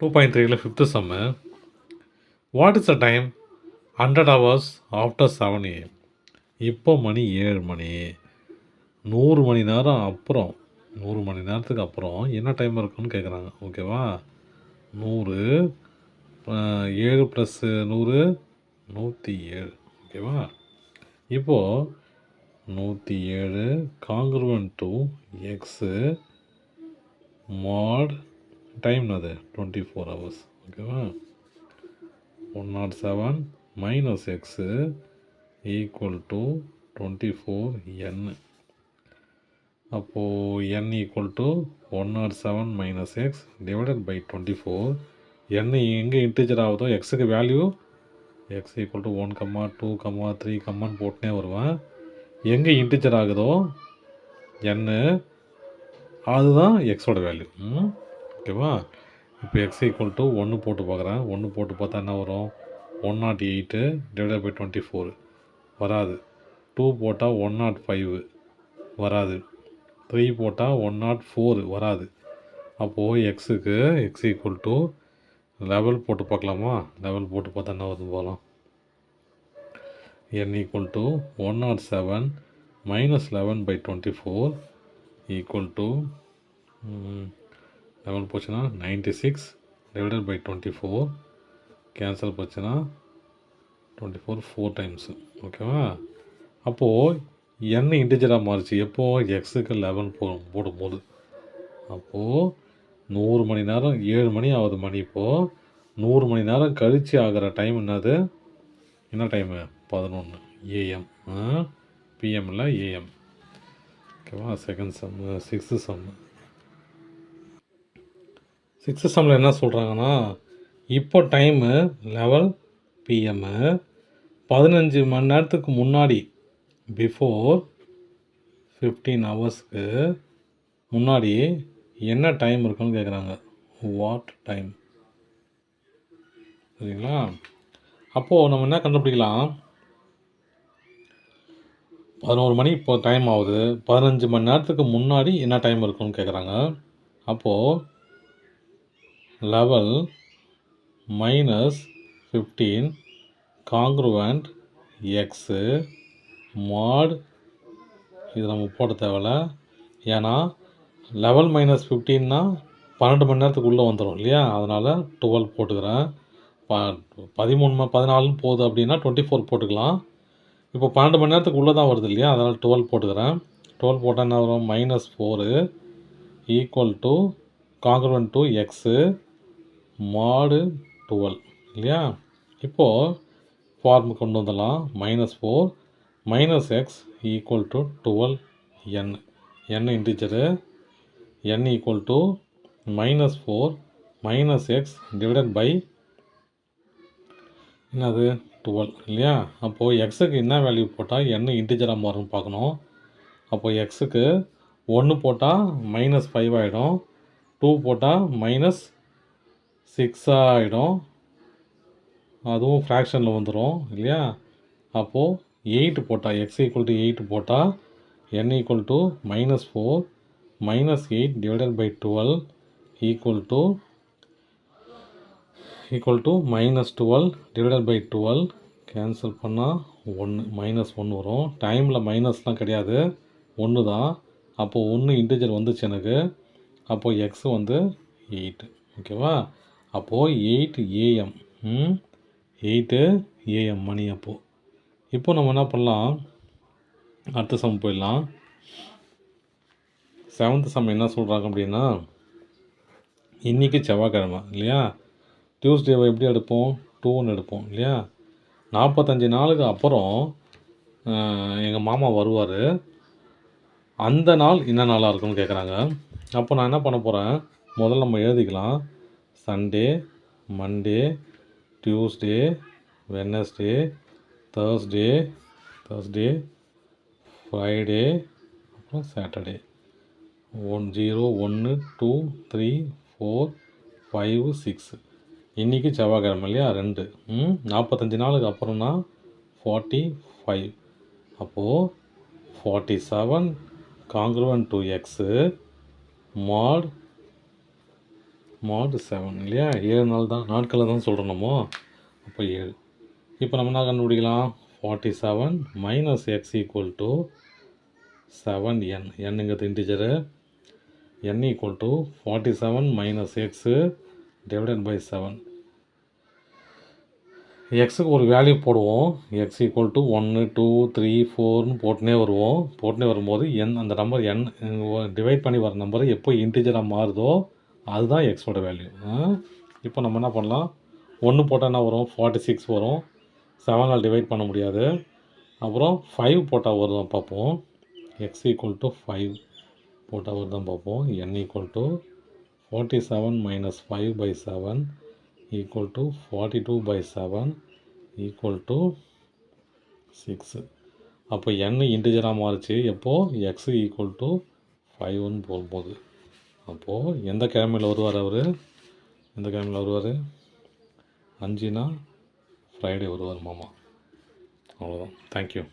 2.3 fifth sum. What is the time? 100 hours after 7 a.m. இப்போ மணி 7 மணி 100 மணி நேரம் அப்புறம் 100 மணி நேரத்துக்கு அப்புறம் என்ன டைம் இருக்குன்னு கேட்குறாங்க. ஓகேவா? 100 7 ப்ளஸ் 100 107. ஓகேவா? இப்போது 107 congruent to x mod time அது 24 ஹவர்ஸ். ஓகேவா? 107 minus x equal to 24n. அப்போது n equal to 107 minus x divided by 24. n எங்கே இன்டிஜர் ஆகுதோ எக்ஸுக்கு வேல்யூ எக்ஸ் ஈக்குவல் டு 1, 2, 3 போட்டுனே வருவேன். எங்கே இன்டிஜர் ஆகுதோ n அதுதான் எக்ஸோட வேல்யூ. ஓகேவா? இப்போ எக்ஸ் ஈக்குவல் டு 1 போட்டு பார்க்குறேன். 1 போட்டு பார்த்தா என்ன வரும்? 108 டிவைடட் பை 24 வராது. 2 போட்டால் 105 வராது. 3 போட்டால் 104 வராது. அப்போது எக்ஸுக்கு எக்ஸ் ஈக்குவல் டு லெவல் போட்டு பார்க்கலாமா? லெவல் போட்டு பார்த்தா என்ன வருது போகலாம். n equal to 107 minus 11 by 24 equal to 11 போச்சுன்னா 96 டிவைடட் பை 24 கேன்சல் போச்சுன்னா 24 4 டைம்ஸு. ஓகேவா? அப்போது n இன்டிஜராக மாறிச்சு. எப்போது எக்ஸுக்கு 11 போடும்போது. அப்போது 100 மணி நேரம் 7 மணி ஆகுது மணி. இப்போது 100 மணி நேரம் கழித்து ஆகிற டைம் என்னது? என்ன டைமு? 11 AM. பிஎம்மில் AM. ஓகேவா? செகண்ட் சம்மு. சிக்ஸ்த்து சம்மில் என்ன சொல்கிறாங்கன்னா, இப்போ டைமு 11 PM 15 மணி நேரத்துக்கு முன்னாடி பிஃபோர் 15 ஹவர்ஸ்க்கு முன்னாடி என்ன டைம் இருக்குன்னு கேட்குறாங்க. What time? சரிங்களா? அப்போது நம்ம என்ன கண்டுபிடிக்கலாம்? 11 மணி இப்போ டைம் ஆகுது. 15 மணி நேரத்துக்கு முன்னாடி என்ன டைம் இருக்குன்னு கேட்குறாங்க. அப்போது 11 மைனஸ் 15 காங்க்ருவன்ட் எக்ஸு மாட் இது நம்ம போட தேவையில்ல. ஏன்னா 11 மைனஸ் 15னா 12 மணி நேரத்துக்கு உள்ளே வந்துடும் இல்லையா? அதனால் 12 போட்டுக்கிறேன். 13 14 போகுது அப்படின்னா 24 போட்டுக்கலாம். இப்போ 12 மணி நேரத்துக்கு உள்ளே தான் வருது இல்லையா? அதனால் 12 போட்டுக்கிறேன். 12 போட்டால் என்ன வரும்? -4 equal to congruent to x mod 12 இல்லையா? இப்போது ஃபார்முக்கு கொண்டு வந்துடலாம். -4 minus x equal to 12n. n integer. n equal to -4 minus x divided by என்னது? 12 இல்லையா? அப்போது எக்ஸுக்கு என்ன வேல்யூ போட்டால் என்ன இன்டிஜராக மாறும்னு பார்க்கணும். அப்போது எக்ஸுக்கு 1 போட்டால் -5 ஆகிடும். 2 போட்டால் -6 ஆகிடும். அதுவும் ஃப்ராக்ஷனில் வந்துடும் இல்லையா? அப்போது 8 போட்டால் எக்ஸ் ஈக்குவல் டு 8 போட்டால் n equal to -4 minus 8 divided by 12 equal to -12 divided by 12 cancel பண்ணால் 1 -1 வரும். டைமில் மைனஸ்லாம் கிடையாது, 1 தான். அப்போது 1 இன்டிஜர் வந்துச்சு எனக்கு. அப்போது எக்ஸ் வந்து 8. ஓகேவா? அப்போது 8 AM 8 AM மணி. இப்போ நம்ம என்ன பண்ணலாம்? அடுத்த சம் போயிடலாம். 7th சம் என்ன சொல்கிறாங்க அப்படின்னா, இன்றைக்கி செவ்வாய்க்கிழமை இல்லையா? டியூஸ்டேவை எப்படி எடுப்போம்? 2ன்னு எடுப்போம் இல்லையா? 45 நாளுக்கு அப்புறம் எங்கள் மாமா வருவார். அந்த நாள் என்ன நாளாக இருக்குன்னு கேட்குறாங்க. அப்போ நான் என்ன பண்ண போகிறேன்? முதல்ல நம்ம எழுதிக்கலாம். Sunday, Monday, Tuesday, Wednesday, Thursday, Friday, அப்புறம் சாட்டர்டே. 0 1 2 3 4 5 6. இன்றைக்கி செவ்வாய்க்கிழமை இல்லையா? 2 45 நாளுக்கு அப்புறம்னா 45. அப்போது 47 congruent to x mod mod 7 இல்லையா? 7 நாள் தான், நாட்களை தான் சொல்கிறோம் நம்ம. அப்போ 7. இப்போ நம்ம என்ன கண்டுபிடிக்கலாம்? 47 minus x equal to 7n. என்னங்கிறது integer. n equal to 47 minus x divided by 7. எக்ஸுக்கு ஒரு வேல்யூ போடுவோம். எக்ஸ் ஈக்குவல் டு 1 2 3 4ன்னு போட்டுனே வருவோம். போட்டுனே வரும்போது அந்த நம்பர் n டிவைட் பண்ணி வர நம்பர் எப்போ இன்டிஜராக மாறுதோ அதுதான் எக்ஸோட வேல்யூ. இப்போ நம்ம என்ன பண்ணலாம்? 1 போட்டால் என்ன வரும்? 46 வரும். 7ஆல் டிவைட் பண்ண முடியாது. அப்புறம் 5 போட்டால் வருதான் பார்ப்போம். எக்ஸ் ஈக்குவல் டு 5 போட்டால் வருதான் பார்ப்போம். n equal to 47 minus 5 by 7 equal to 42 by 7 equal to 6. அப்போ n இன்டிஜராக மாறிச்சு. எப்போது? x equal to 5ன்னு போகும்போது. அப்போது எந்த கிழமையில் வருவார் அவர்? எந்த கிழமையில் வருவார்? 5னா ஃப்ரைடே வருவார் மாமா. அவ்வளோதான். தேங்க்யூ.